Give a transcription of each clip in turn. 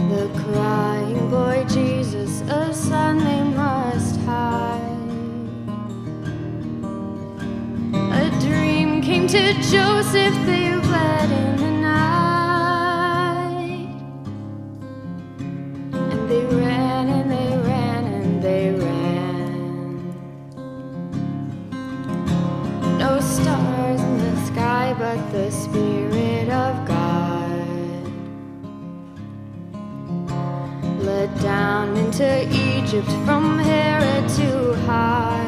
The crying boy Jesus, a son they must hide. A dream came to Joseph, they read in the night. And they ran and they ran and they ran. No stars in the sky, but the Spirit of God led down into Egypt from Herod to hide.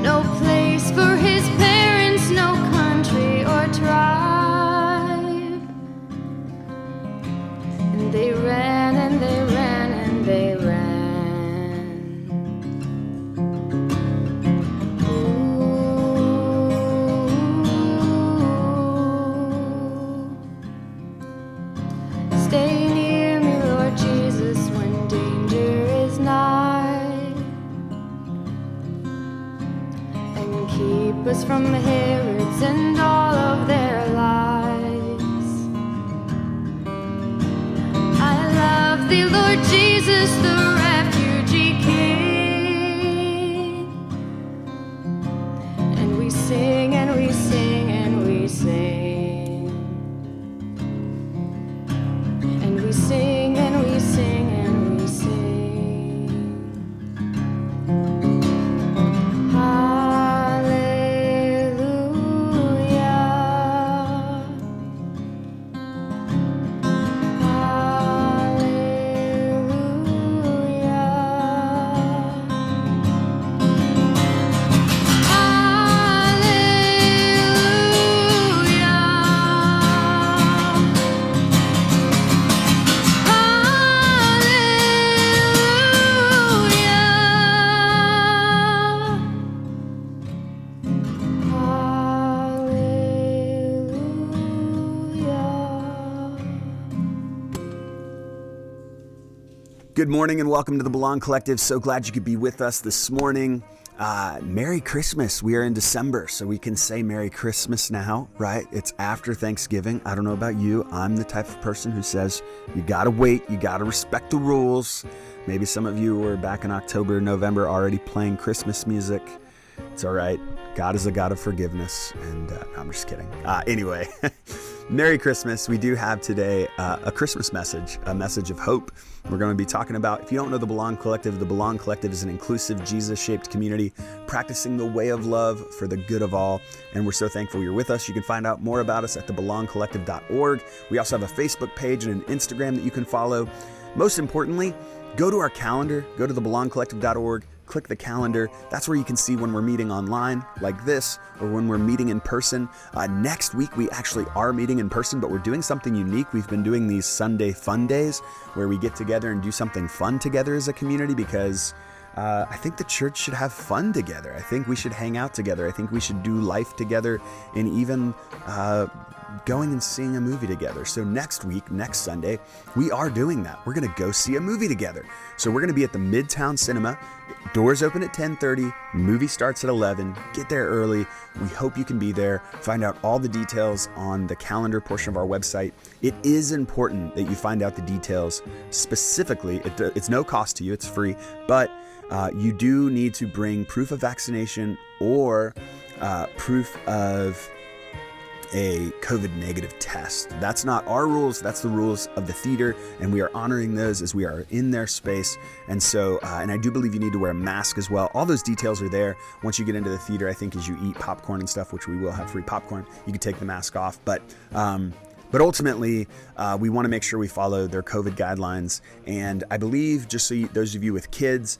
No place for his parents, no country or tribe. And they ran and they ran and they ran. Stay near me, Lord Jesus, when danger is nigh, and keep us from Herods and all of their lies. I love thee, Lord Jesus, the refugee King, and we sing and we sing and we sing. We sing and we sing and we sing. Hallelujah. Good morning and welcome to the Belong Collective. So glad you could be with us this morning. Merry Christmas. We are in December, so we can say Merry Christmas now, right? It's after Thanksgiving. I don't know about you. I'm the type of person who says you gotta wait, you gotta respect the rules. Maybe some of you were back in October, November already playing Christmas music. It's all right. God is a God of forgiveness. And I'm just kidding. Anyway, Merry Christmas. We do have today a Christmas message, a message of hope. We're going to be talking about, if you don't know the Belong Collective is an inclusive, Jesus-shaped community practicing the way of love for the good of all. And we're so thankful you're with us. You can find out more about us at thebelongcollective.org. We also have a Facebook page and an Instagram that you can follow. Most importantly, go to our calendar, go to thebelongcollective.org. Click the calendar. That's where you can see when we're meeting online like this or when we're meeting in person. Next week, we actually are meeting in person, but we're doing something unique. We've been doing these Sunday fun days where we get together and do something fun together as a community because I think the church should have fun together. I think we should hang out together. I think we should do life together and even going and seeing a movie together. So next week, next Sunday, we are doing that. We're going to go see a movie together. So we're going to be at the Midtown Cinema. Doors open at 10:30. Movie starts at 11. Get there early. We hope you can be there. Find out all the details on the calendar portion of our website. It is important that you find out the details specifically. It's no cost to you. It's free. But you do need to bring proof of vaccination or proof of a COVID negative test. That's not our rules. That's the rules of the theater, and we are honoring those as we are in their space. And so, and I do believe you need to wear a mask as well. All those details are there. Once you get into the theater, I think as you eat popcorn and stuff, which we will have free popcorn, you can take the mask off. But ultimately, we want to make sure we follow their COVID guidelines. And I believe, just so those of you with kids,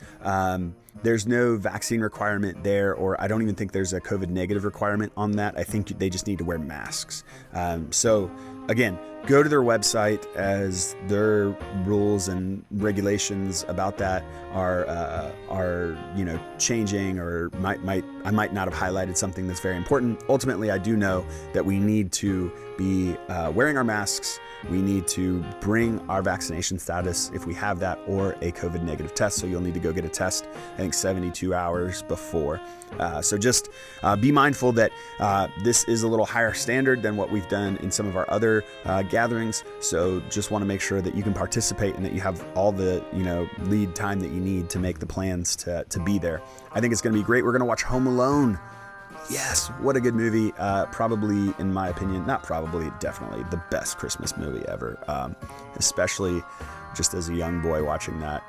there's no vaccine requirement there, or I don't even think there's a COVID negative requirement on that. I think they just need to wear masks. So again, go to their website as their rules and regulations about that are changing, or I might not have highlighted something that's very important. Ultimately, I do know that we need to be wearing our masks, we need to bring our vaccination status, if we have that, or a COVID negative test. So you'll need to go get a test, I think 72 hours before. So just be mindful that this is a little higher standard than what we've done in some of our other gatherings. So just want to make sure that you can participate and that you have all the lead time that you need to make the plans to be there. I think it's going to be great. We're going to watch Home Alone. Yes, what a good movie. Probably, in my opinion, not probably, definitely the best Christmas movie ever. Especially just as a young boy watching that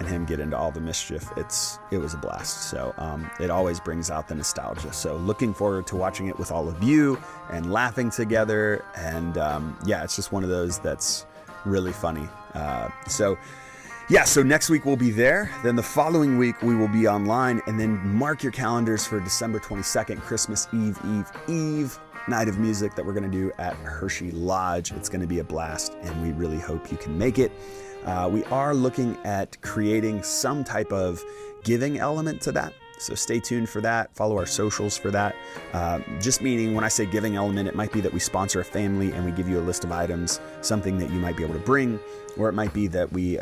and him get into all the mischief. It was a blast. So it always brings out the nostalgia. So looking forward to watching it with all of you and laughing together. And it's just one of those that's really funny. So next week we'll be there. Then the following week we will be online, and then mark your calendars for December 22nd, Christmas Eve, night of music that we're going to do at Hershey Lodge. It's going to be a blast, and we really hope you can make it. We are looking at creating some type of giving element to that. So stay tuned for that. Follow our socials for that. Just meaning when I say giving element, it might be that we sponsor a family and we give you a list of items, something that you might be able to bring, or it might be that we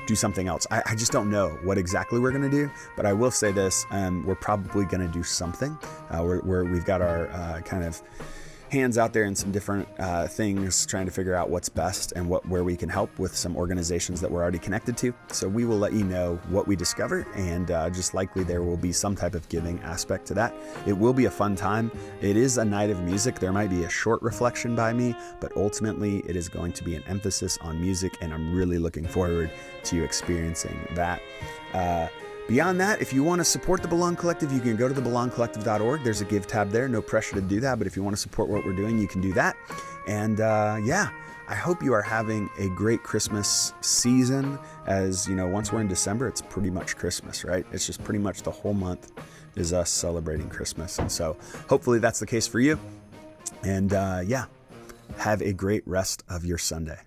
do something else. I just don't know what exactly we're going to do, but I will say this, we're probably going to do something where we've got our kind of hands out there in some different things, trying to figure out what's best and where we can help with some organizations that we're already connected to. So we will let you know what we discover, and just likely there will be some type of giving aspect to that. It will be a fun time. It is a night of music. There might be a short reflection by me, but ultimately it is going to be an emphasis on music, and I'm really looking forward to you experiencing that. Beyond that, if you want to support the Belong Collective, you can go to thebelongcollective.org. There's a give tab there. No pressure to do that, but if you want to support what we're doing, you can do that. And I hope you are having a great Christmas season. As you know, once we're in December, it's pretty much Christmas, right? It's just pretty much the whole month is us celebrating Christmas. And so hopefully that's the case for you. And have a great rest of your Sunday.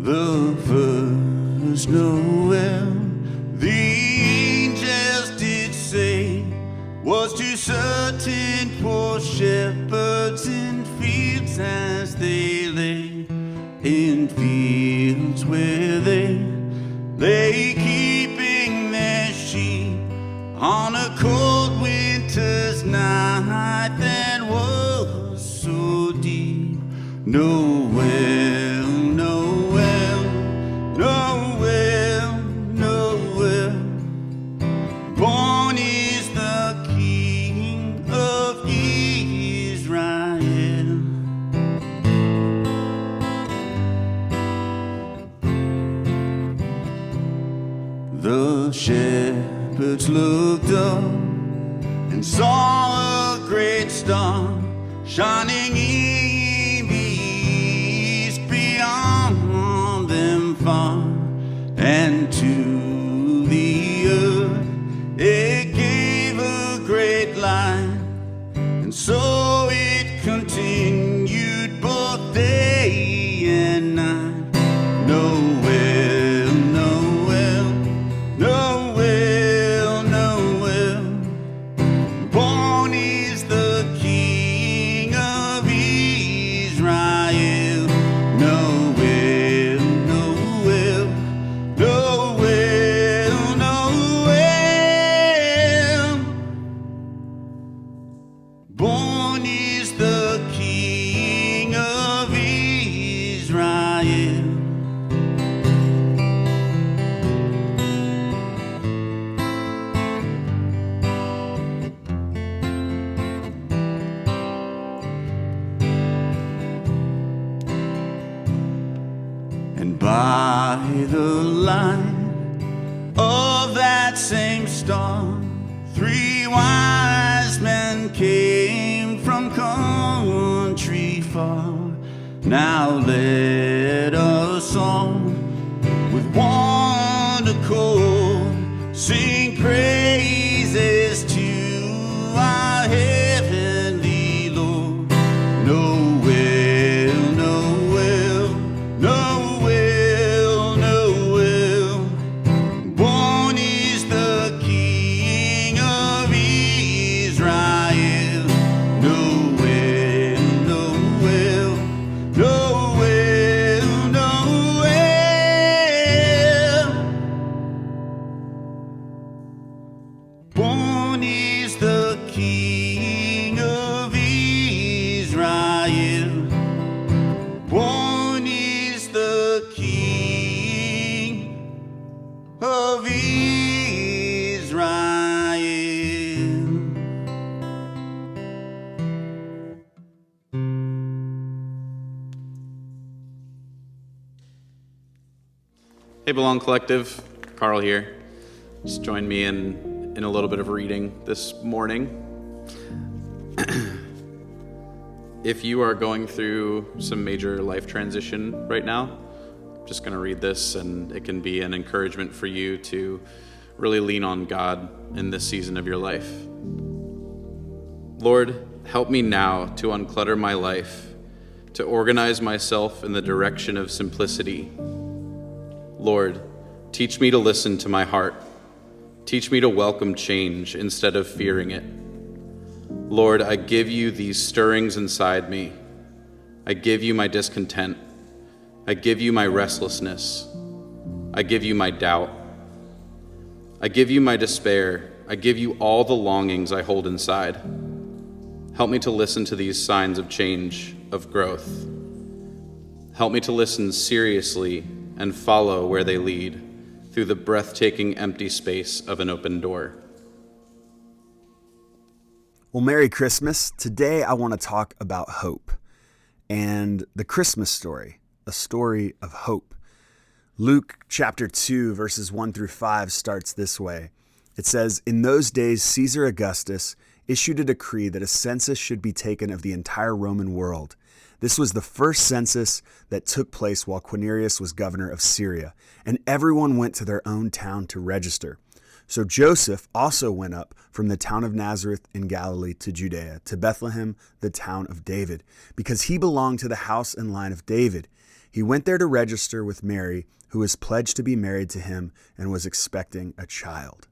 The first Noel, the angels did say, was to certain poor shepherds in fields as they lay, in fields where they lay keeping their sheep on a cold winter's night that was so deep. Noel, Noel, Noel, Noel, born is the King of Israel. The shepherds looked up and saw a great star shining in the east beyond them far, and to the earth it gave a great light, and so it continued both day and night. Noel, Noel, Noel, Noel, born is the King of Israel. Noel, Noel, Noel, Noel, born is the King of Israel. And by the light of that same star, 3 wise men came from country far. Now let us all with one accord sing praises to our heavenly Lord. Noel, Noel, Noel, Noel, Israel. Hey, Belong Collective, Carl here. Just join me in a little bit of reading this morning. If you are going through some major life transition right now, I'm just going to read this, and it can be an encouragement for you to really lean on God in this season of your life. Lord, help me now to unclutter my life, to organize myself in the direction of simplicity. Lord, teach me to listen to my heart. Teach me to welcome change instead of fearing it. Lord, I give you these stirrings inside me. I give you my discontent. I give you my restlessness. I give you my doubt. I give you my despair. I give you all the longings I hold inside. Help me to listen to these signs of change, of growth. Help me to listen seriously and follow where they lead through the breathtaking empty space of an open door. Well, Merry Christmas. Today I want to talk about hope and the Christmas story, a story of hope. Luke chapter 2, verses 1 through 5 starts this way. It says, "In those days, Caesar Augustus issued a decree that a census should be taken of the entire Roman world. This was the first census that took place while Quirinius was governor of Syria, and everyone went to their own town to register. So Joseph also went up from the town of Nazareth in Galilee to Judea, to Bethlehem, the town of David, because he belonged to the house and line of David. He went there to register with Mary, who was pledged to be married to him and was expecting a child."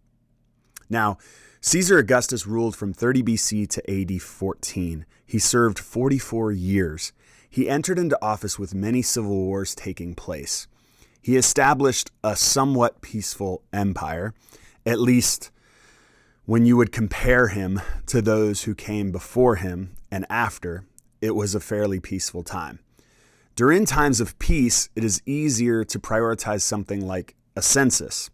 Now, Caesar Augustus ruled from 30 BC to AD 14. He served 44 years. He entered into office with many civil wars taking place. He established a somewhat peaceful empire, at least when you would compare him to those who came before him and after. It was a fairly peaceful time. During times of peace, it is easier to prioritize something like a census.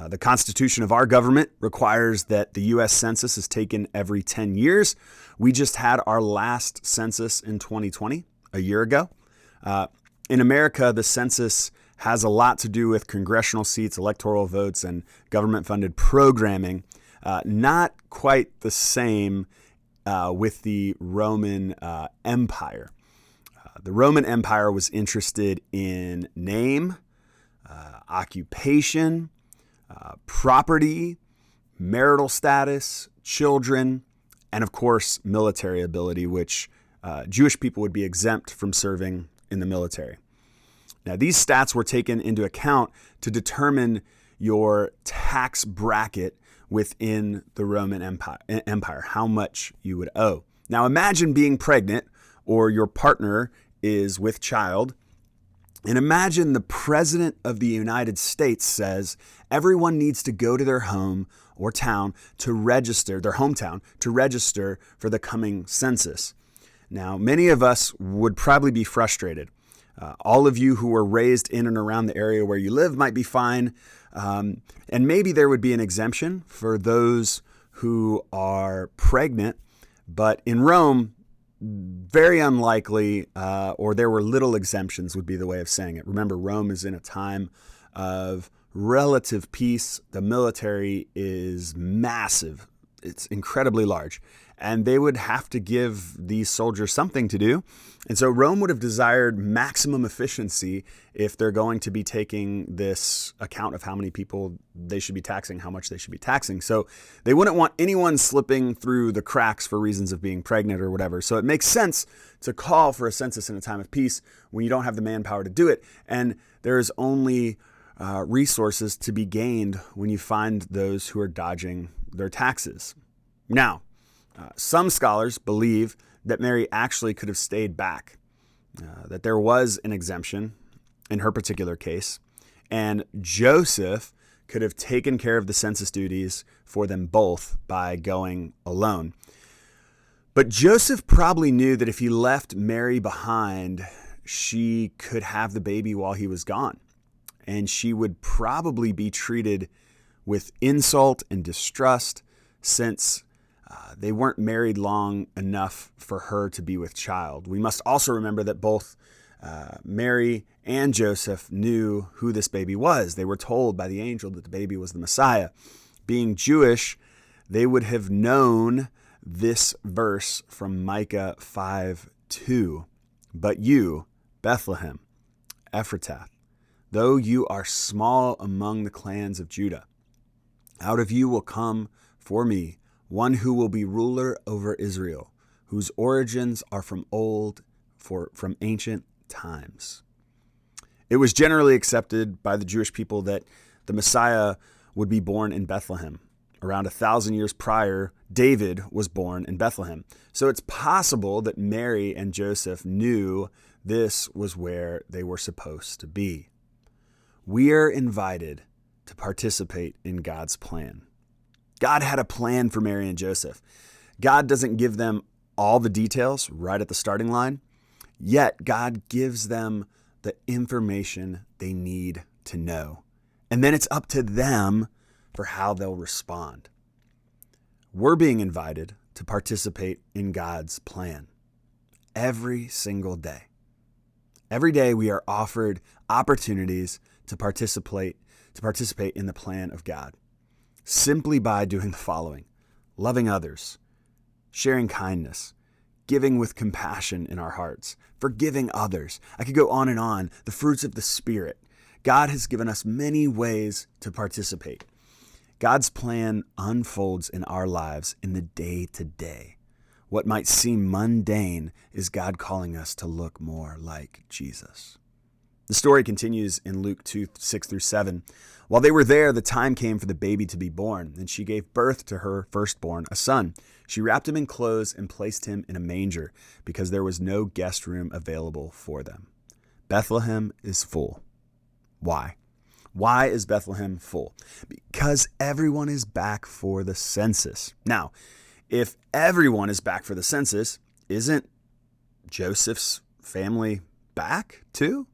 The Constitution of our government requires that the U.S. Census is taken every 10 years. We just had our last census in 2020, a year ago. In America, the census has a lot to do with congressional seats, electoral votes, and government-funded programming. Not quite the same with the Roman Empire. The Roman Empire was interested in name, occupation, property, marital status, children, and of course, military ability, which Jewish people would be exempt from serving in the military. Now, these stats were taken into account to determine your tax bracket within the Roman Empire, how much you would owe. Now, imagine being pregnant or your partner is with child. And imagine the President of the United States says everyone needs to go to their home or town to register, their hometown, to register for the coming census. Now, many of us would probably be frustrated. All of you who were raised in and around the area where you live might be fine. And maybe there would be an exemption for those who are pregnant. But in Rome, very unlikely, or there were little exemptions would be the way of saying it. Remember, Rome is in a time of relative peace. The military is massive. It's incredibly large. And they would have to give these soldiers something to do. And so Rome would have desired maximum efficiency if they're going to be taking this account of how many people they should be taxing, how much they should be taxing. So they wouldn't want anyone slipping through the cracks for reasons of being pregnant or whatever. So it makes sense to call for a census in a time of peace when you don't have the manpower to do it. And there's only resources to be gained when you find those who are dodging their taxes. Now, some scholars believe that Mary actually could have stayed back, that there was an exemption in her particular case, and Joseph could have taken care of the census duties for them both by going alone. But Joseph probably knew that if he left Mary behind, she could have the baby while he was gone. and she would probably be treated with insult and distrust since they weren't married long enough for her to be with child. We must also remember that both Mary and Joseph knew who this baby was. They were told by the angel that the baby was the Messiah. Being Jewish, they would have known this verse from Micah 5:2. But you, Bethlehem, Ephratah, though you are small among the clans of Judah, out of you will come for me one who will be ruler over Israel, whose origins are from ancient times. It was generally accepted by the Jewish people that the Messiah would be born in Bethlehem. Around 1,000 years prior, David was born in Bethlehem. So it's possible that Mary and Joseph knew this was where they were supposed to be. We are invited to participate in God's plan. God had a plan for Mary and Joseph. God doesn't give them all the details right at the starting line, yet God gives them the information they need to know. And then it's up to them for how they'll respond. We're being invited to participate in God's plan every single day. Every day we are offered opportunities to participate in the plan of God simply by doing the following: loving others, sharing kindness, giving with compassion in our hearts, forgiving others. I could go on and on. The fruits of the Spirit. God has given us many ways to participate. God's plan unfolds in our lives in the day-to-day. What might seem mundane is God calling us to look more like Jesus. The story continues in Luke 2:6-7. While they were there, the time came for the baby to be born, and she gave birth to her firstborn, a son. She wrapped him in clothes and placed him in a manger because there was no guest room available for them. Bethlehem is full. Why? Why is Bethlehem full? Because everyone is back for the census. Now, if everyone is back for the census, isn't Joseph's family back too?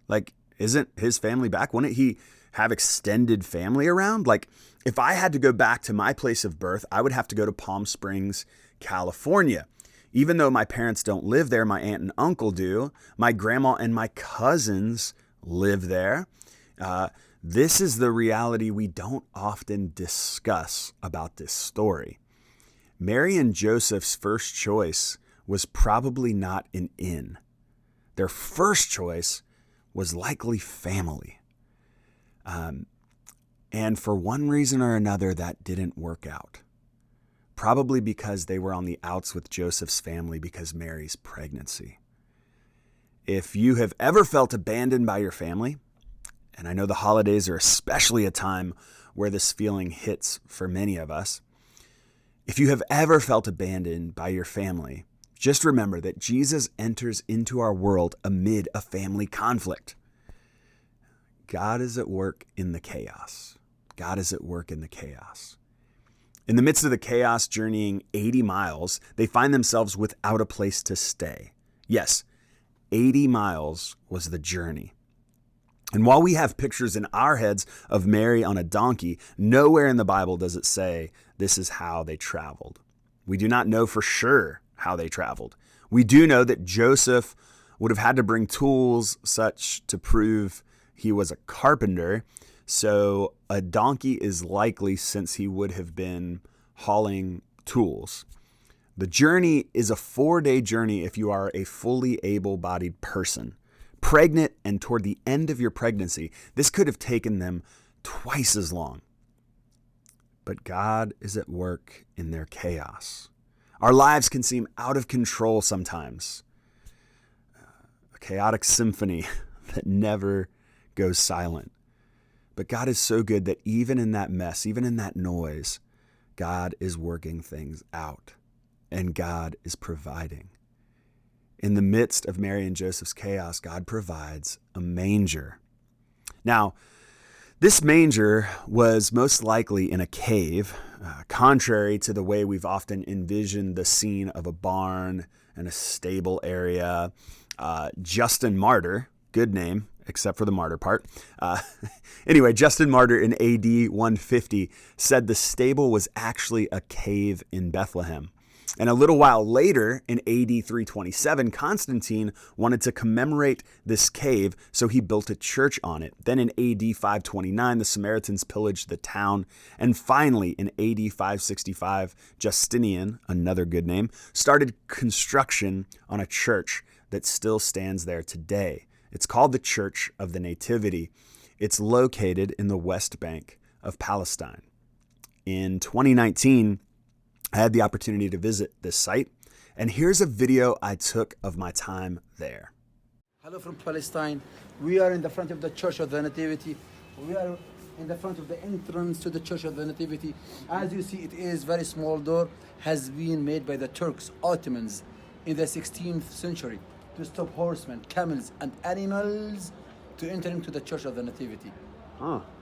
Like, isn't his family back? Wouldn't he have extended family around? Like, if I had to go back to my place of birth, I would have to go to Palm Springs, California. Even though my parents don't live there, my aunt and uncle do. My grandma and my cousins live there. This is the reality we don't often discuss about this story. Mary and Joseph's first choice was probably not an inn. Their first choice was likely family. And for one reason or another, that didn't work out. Probably because they were on the outs with Joseph's family because Mary's pregnancy. If you have ever felt abandoned by your family, and I know the holidays are especially a time where this feeling hits for many of us, if you have ever felt abandoned by your family, just remember that Jesus enters into our world amid a family conflict. God is at work in the chaos. God is at work in the chaos. In the midst of the chaos, journeying 80 miles, they find themselves without a place to stay. Yes, 80 miles was the journey. And while we have pictures in our heads of Mary on a donkey, nowhere in the Bible does it say this is how they traveled. We do not know for sure how they traveled. We do know that Joseph would have had to bring tools such to prove he was a carpenter. So a donkey is likely since he would have been hauling tools. The journey is a 4-day journey if you are a fully able-bodied person. Pregnant and toward the end of your pregnancy, this could have taken them twice as long. But God is at work in their chaos. Our lives can seem out of control sometimes. A chaotic symphony that never goes silent. But God is so good that even in that mess, even in that noise, God is working things out. And God is providing. In the midst of Mary and Joseph's chaos, God provides a manger. Now, this manger was most likely in a cave, contrary to the way we've often envisioned the scene of a barn and a stable area. Justin Martyr, good name, except for the martyr part. Anyway, Justin Martyr in AD 150 said the stable was actually a cave in Bethlehem. And a little while later, in AD 327, Constantine wanted to commemorate this cave, so he built a church on it. Then in AD 529, the Samaritans pillaged the town. And finally, in AD 565, Justinian, another good name, started construction on a church that still stands there today. It's called the Church of the Nativity. It's located in the West Bank of Palestine. In 2019, I had the opportunity to visit this site, and here's a video I took of my time there. Hello from Palestine. We are in the front of the Church of the Nativity. We are in the front of the entrance to the Church of the Nativity. As you see, it is very small door, has been made by the Turks, Ottomans, in the 16th century to stop horsemen, camels, and animals to enter into the Church of the Nativity.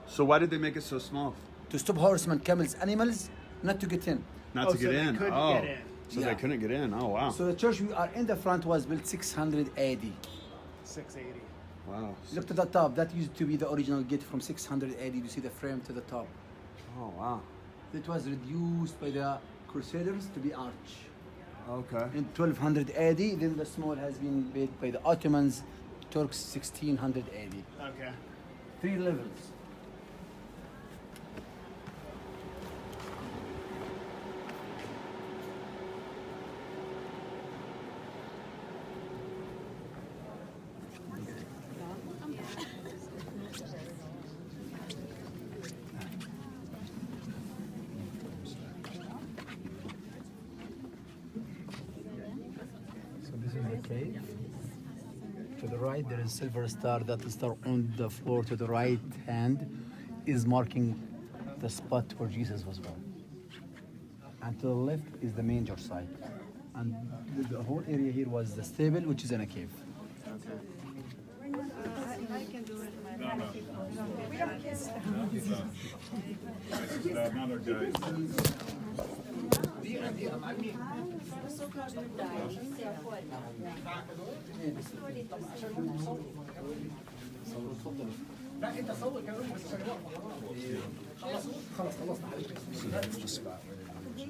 So why did they make it so small? To stop horsemen, camels, animals, not to get in. Not to get in. Get in. So Yeah. they couldn't get in. Oh, wow. So the church we are in the front was built 600 AD. 680. Wow. Look to the top. That used to be the original gate from 600 AD. You see the frame to the top. Oh, wow. It was reduced by the Crusaders to be arch. Okay. In 1200 AD, then the small has been built by the Ottomans, Turks 1600 AD. Okay. 3 levels. So this is the cave. To the right, there is silver star. That star on the floor to the right hand is marking the spot where Jesus was born. And to the left is the manger site. And the whole area here was the stable, which is in a cave.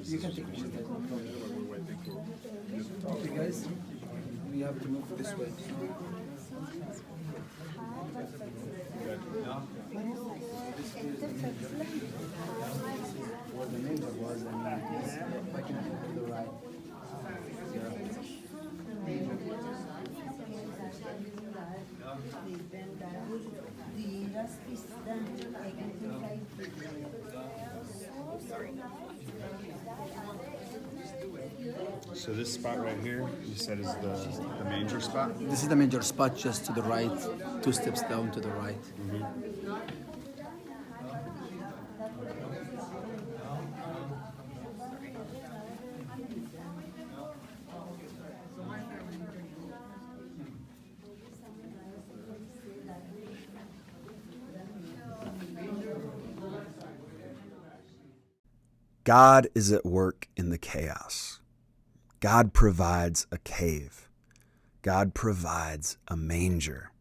You can take pictures. Okay, guys, we have to move this way. Where the manger was, and I can to the right. So this spot right here, you said is the manger spot? This is the manger spot, just to the right, 2 steps down to the right. God is at work in the chaos. God provides a cave. God provides a manger.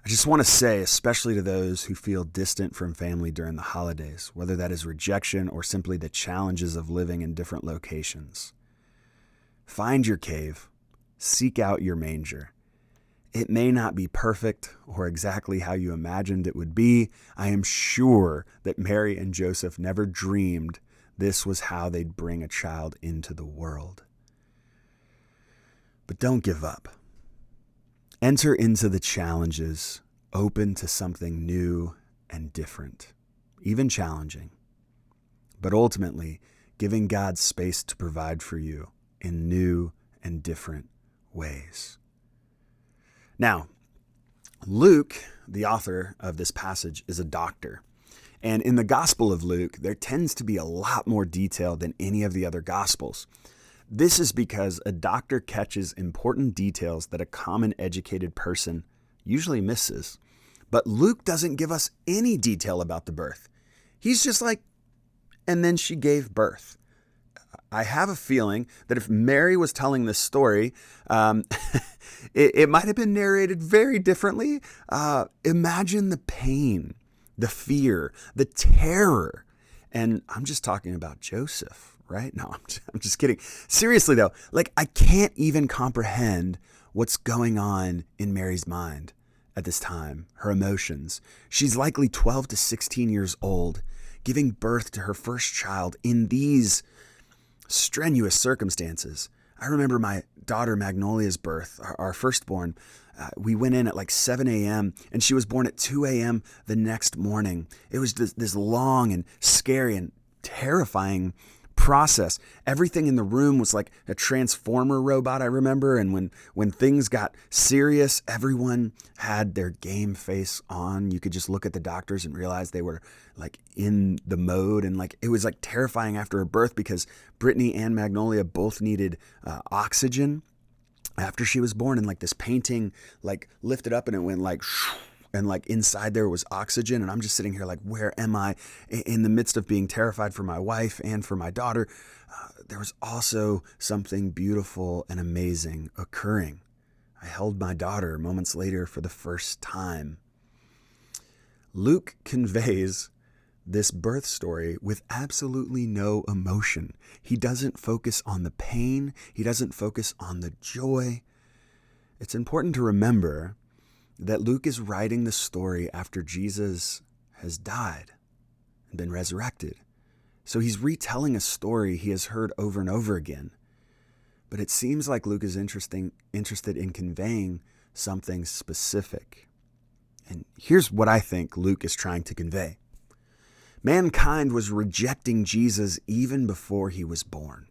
I just want to say, especially to those who feel distant from family during the holidays, whether that is rejection or simply the challenges of living in different locations, find your cave, seek out your manger. It may not be perfect or exactly how you imagined it would be. I am sure that Mary and Joseph never dreamed this was how they'd bring a child into the world. But don't give up. Enter into the challenges, open to something new and different, even challenging, but ultimately giving God space to provide for you in new and different ways. Now, Luke, the author of this passage, is a doctor. And in the Gospel of Luke, there tends to be a lot more detail than any of the other Gospels. This is because a doctor catches important details that a common educated person usually misses. But Luke doesn't give us any detail about the birth. He's just like, and then she gave birth. I have a feeling that if Mary was telling this story, it might have been narrated very differently. Imagine the pain, the fear, the terror. And I'm just talking about Joseph, right? No, I'm just kidding. Seriously, though, like I can't even comprehend what's going on in Mary's mind at this time, her emotions. She's likely 12 to 16 years old, giving birth to her first child in these strenuous circumstances. I remember my daughter Magnolia's birth, our firstborn. We went in at like 7 a.m. and she was born at 2 a.m. the next morning. It was this long and scary and terrifying process. Everything in the room was like a transformer robot, I remember. And when things got serious, everyone had their game face on. You could just look at the doctors and realize they were like in the mode. And like it was like terrifying after her birth because Brittany and Magnolia both needed oxygen after she was born. And like this painting like lifted up and it went like and like inside there was oxygen. And I'm just sitting here like, where am I? In the midst of being terrified for my wife and for my daughter, there was also something beautiful and amazing occurring. I held my daughter moments later for the first time. Luke conveys this birth story with absolutely no emotion. He doesn't focus on the pain. He doesn't focus on the joy. It's important to remember that Luke is writing the story after Jesus has died and been resurrected. So he's retelling a story he has heard over and over again. But it seems like Luke is interested in conveying something specific. And here's what I think Luke is trying to convey. Mankind was rejecting Jesus even before he was born.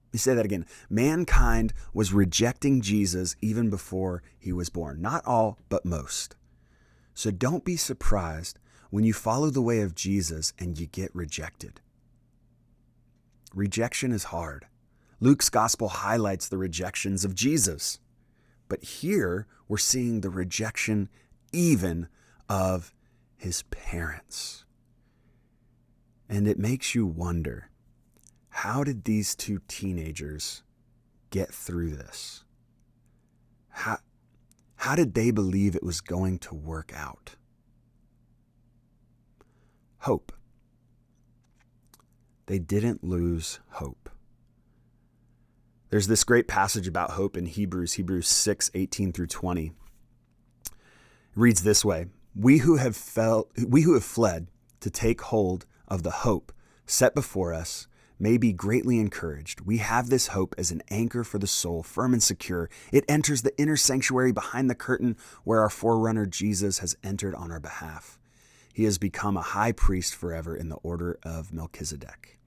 Let me say that again. Mankind was rejecting Jesus even before he was born. Not all, but most. So don't be surprised when you follow the way of Jesus and you get rejected. Rejection is hard. Luke's gospel highlights the rejections of Jesus. But here we're seeing the rejection even of his parents. And it makes you wonder, how did these two teenagers get through this? How did they believe it was going to work out? Hope. They didn't lose hope. There's this great passage about hope in Hebrews 6:18-20. It reads this way: We who have fled to take hold of the hope set before us may be greatly encouraged. We have this hope as an anchor for the soul, firm and secure. It enters the inner sanctuary behind the curtain where our forerunner Jesus has entered on our behalf. He has become a high priest forever in the order of Melchizedek.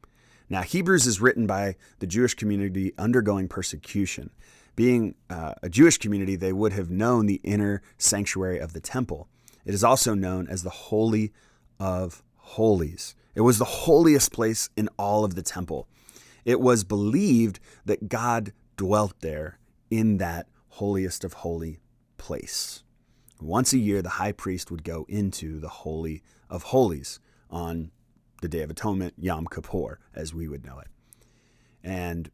Now, Hebrews is written by the Jewish community undergoing persecution. Being a Jewish community, they would have known the inner sanctuary of the temple. It is also known as the Holy of Holies. It was the holiest place in all of the temple. It was believed that God dwelt there in that holiest of holy place. Once a year, the high priest would go into the Holy of Holies on the Day of Atonement, Yom Kippur, as we would know it. And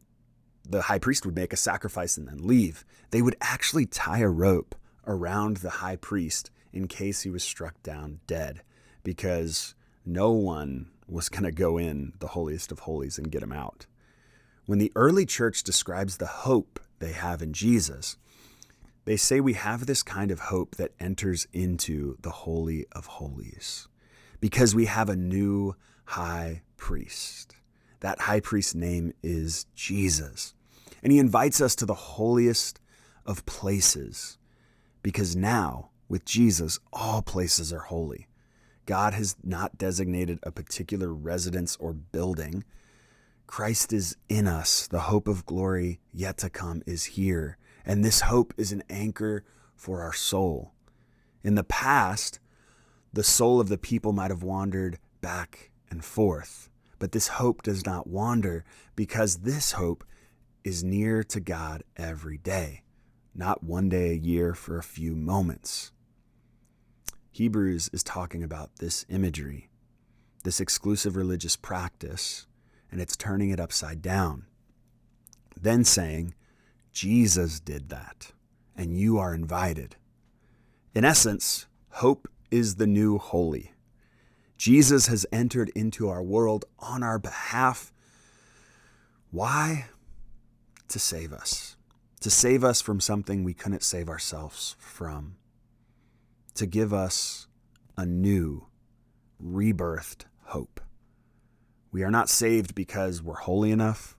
the high priest would make a sacrifice and then leave. They would actually tie a rope around the high priest in case he was struck down dead, because no one was going to go in the holiest of holies and get him out. When the early church describes the hope they have in Jesus, they say we have this kind of hope that enters into the Holy of Holies because we have a new high priest. That high priest's name is Jesus. And he invites us to the holiest of places because now, with Jesus, all places are holy. God has not designated a particular residence or building. Christ is in us. The hope of glory yet to come is here. And this hope is an anchor for our soul. In the past, the soul of the people might have wandered back and forth. But this hope does not wander because this hope is near to God every day, not one day a year for a few moments. Hebrews is talking about this imagery, this exclusive religious practice, and it's turning it upside down. Then saying, Jesus did that, and you are invited. In essence, hope is the new holy. Jesus has entered into our world on our behalf. Why? To save us. To save us from something we couldn't save ourselves from. To give us a new, rebirthed hope. We are not saved because we're holy enough.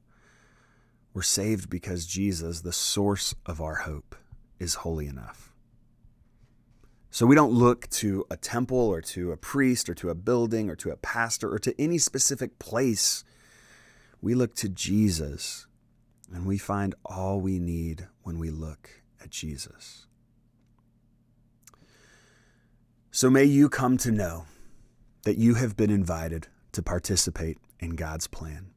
We're saved because Jesus, the source of our hope, is holy enough. So we don't look to a temple or to a priest or to a building or to a pastor or to any specific place. We look to Jesus, and we find all we need when we look at Jesus. So may you come to know that you have been invited to participate in God's plan.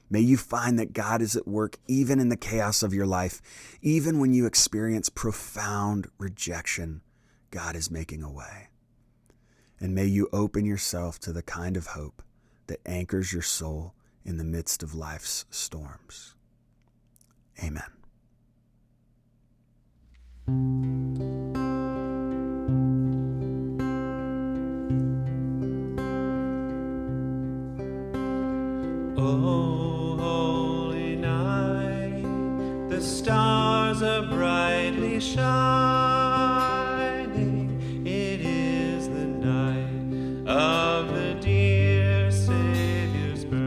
May you find that God is at work even in the chaos of your life. Even when you experience profound rejection, God is making a way. And may you open yourself to the kind of hope that anchors your soul in the midst of life's storms. Amen. Oh, holy night, the stars are brightly shining. It is the night of the dear Savior's birth.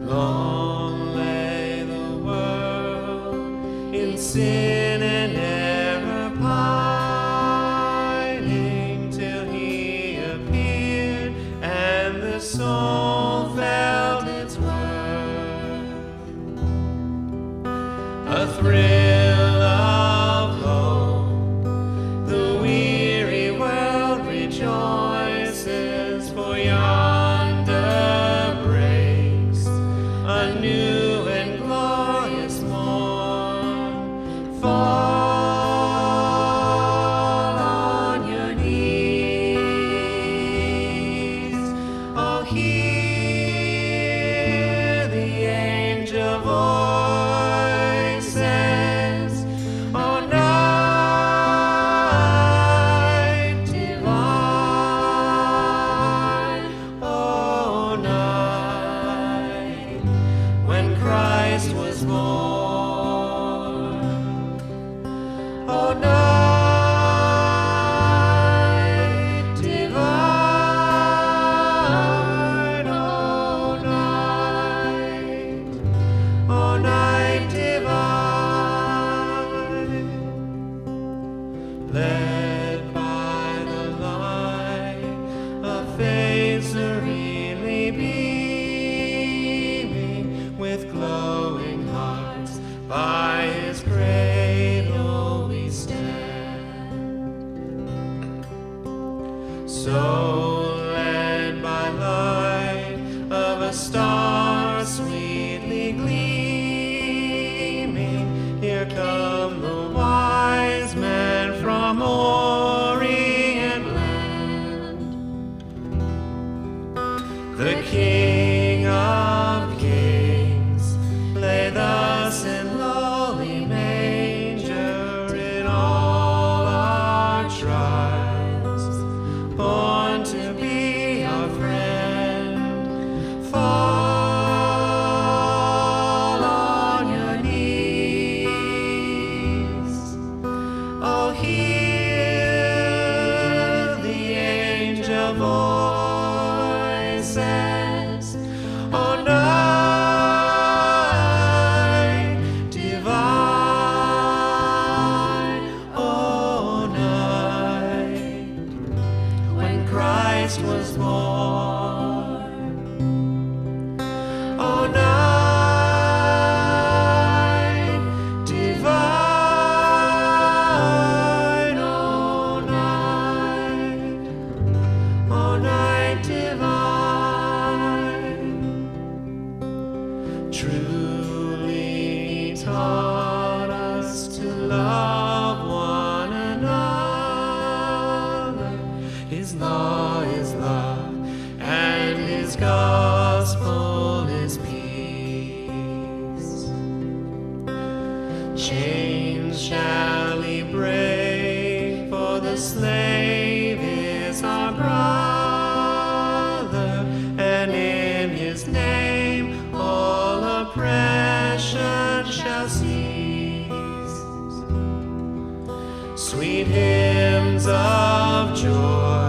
Long lay the world in sin and error pining, till he appeared and the soul felt its worth. A thrill of hope, the weary world rejoices, for yonder breaks a new and glorious morn. Fall on your knees, oh, hear the angel voices, oh, night divine, oh, night when Christ was born, oh, night divine, oh, night divine, led by the light, a face serenely beaming, with glowing hearts by his cradle we stand. So led by light of a star sweetly gleaming, here come the wise men from Orient land. The King of Kings lay thus in lowly manger, in all our trials, born to be our friend. Fall on your knees, oh, hear the angel voices, oh, night divine, oh, night when Christ was born, oh, night divine, oh, night divine, truly taught us to love one another. His law is love, and the slave is our brother, and in his name all oppression shall cease. Sweet hymns of joy